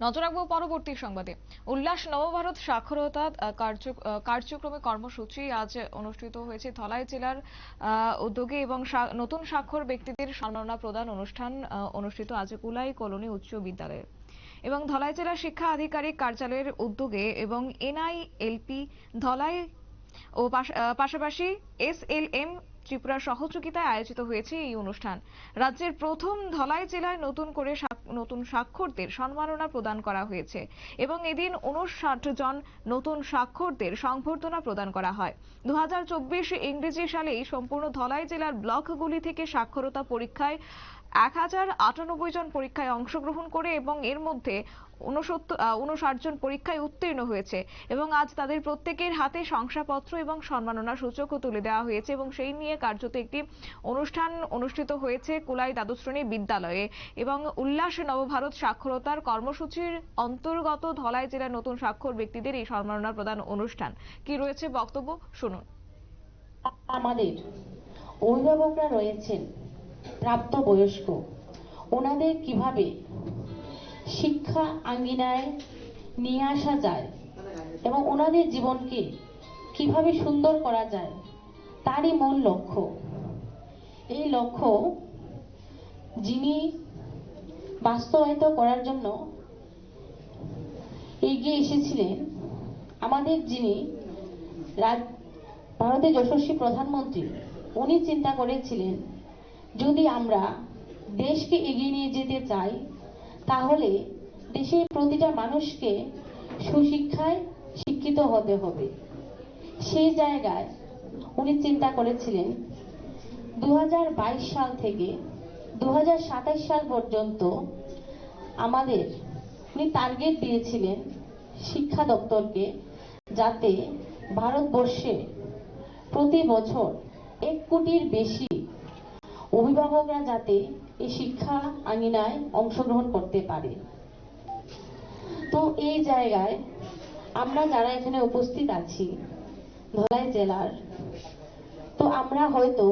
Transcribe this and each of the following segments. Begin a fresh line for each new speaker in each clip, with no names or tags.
নজর রাখবো পরবর্তী সংবাদে। উল্লাস নবভারত সাক্ষরতা কার্যক্রমে কর্মসূচি আজ অনুষ্ঠিত হয়েছে ধলাই জেলার উদ্যোগে এবং নতুন স্বাক্ষর ব্যক্তিদের সম্মাননা প্রদান অনুষ্ঠান অনুষ্ঠিত আজ কুলাই কলোনি উচ্চ বিদ্যালয়ে এবং ধলাই জেলা শিক্ষা আধিকারিক কার্যালয়ের উদ্যোগে এবং NILP ধলাই ও পাশাপাশি SLM ত্রিপুরা সহযোগিতায় আয়োজিত হয়েছে এই অনুষ্ঠান। রাজ্যের প্রথম ধলাই জেলায় নতুন স্বাক্ষরদের সম্মাননা প্রদান করা হয়েছে এবং এদিন 59 জন নতুন স্বাক্ষরদের সংবর্ধনা প্রদান করা হয়। 2024 ইংরেজি সালেই সম্পূর্ণ ধলাই জেলার ব্লকগুলি থেকে সাক্ষরতা পরীক্ষায় 1098 জন পরীক্ষায় অংশগ্রহণ করে এবং এর মধ্যে 59 জন পরীক্ষায় উত্তীর্ণ হয়েছে এবং আজ তাদের প্রত্যেকের হাতে শংসাপত্র এবং সম্মাননা সূচকও তুলে দেওয়া হয়েছে এবং সেই নিয়ে কার্যত একটি অনুষ্ঠান অনুষ্ঠিত হয়েছে কুলাই দ্বাদশ শ্রেণী বিদ্যালয়ে এবং উল্লাস নবভারত সাক্ষরতার কর্মসূচির অন্তর্গত ধলাই জেলার নতুন স্বাক্ষর ব্যক্তিদের এই সম্মাননা প্রদান অনুষ্ঠান। কি রয়েছে বক্তব্য শুনুন।
আমাদের অভিভাবকরা রয়েছেন প্রাপ্তবয়স্ক, ওনাদের কিভাবে শিক্ষা আঙ্গিনায় নিয়ে আসা যায় এবং ওনাদের জীবনকে কিভাবে সুন্দর করা যায় তারই মূল লক্ষ্য। এই লক্ষ্য যিনি বাস্তবায়িত করার জন্য এগিয়ে এসেছিলেন আমাদের যিনি ভারতের যশস্বী প্রধানমন্ত্রী, উনি চিন্তা করেছিলেন যদি আমরা দেশকে এগিয়ে নিয়ে যেতে চাই তাহলে দেশের প্রতিটা মানুষকে সুশিক্ষায় শিক্ষিত হতে হবে। সেই জায়গায় উনি চিন্তা করেছিলেন 2022 সাল থেকে 2027 সাল পর্যন্ত আমাদের উনি টার্গেট দিয়েছিলেন শিক্ষা দপ্তরকে, যাতে ভারতবর্ষে প্রতি বছর 1 কোটির বেশি অভিভাবকরা যাতে এই শিক্ষা আঙ্গিনায় অংশগ্রহণ করতে পারে। তো এই জায়গায় আমরা যারা এখানে উপস্থিত আছি ধলাই জেলার, তো আমরা হয়তো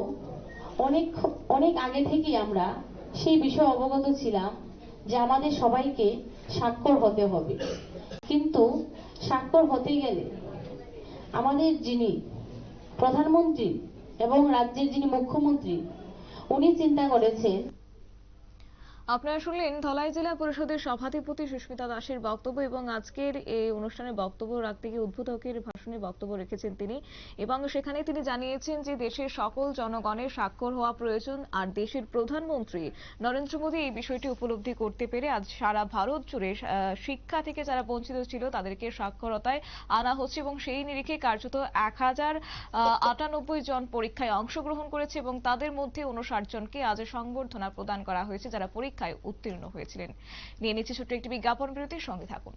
অনেক আগে থেকেই আমরা সেই বিষয়ে অবগত ছিলাম যে আমাদের সবাইকে স্বাক্ষর হতে হবে, কিন্তু স্বাক্ষর হতে গেলে আমাদের যিনি প্রধানমন্ত্রী এবং রাজ্যের যিনি মুখ্যমন্ত্রী, উনি চিন্তা করেছেন।
আপনারা শুনলেন ধলাই জেলা পরিষদের সভাধিপতি সুস্মিতা দাসের বক্তব্য এবং আজকের এই অনুষ্ঠানে বক্তব্য রাখতে গিয়ে উদ্বোধকের ভাষণে বক্তব্য রেখেছেন তিনি এবং সেখানে তিনি জানিয়েছেন যে দেশের সকল জনগণের স্বাক্ষর হওয়া প্রয়োজন আর দেশের প্রধানমন্ত্রী নরেন্দ্র মোদী এই বিষয়টি উপলব্ধি করতে পেরে আজ সারা ভারত জুড়ে শিক্ষা থেকে যারা বঞ্চিত ছিল তাদেরকে সাক্ষরতায় আনা হচ্ছে এবং সেই নিরিখে কার্যত 1098 জন পরীক্ষায় অংশগ্রহণ করেছে এবং তাদের মধ্যে 59 জনকে আজ সংবর্ধনা প্রদান করা হয়েছে যারা পরীক্ষায় উত্তীর্ণ হয়েছিলেন। নিয়ে নিচ্ছে ছোট্ট একটি বিজ্ঞাপন বিরতির সঙ্গে থাকুন।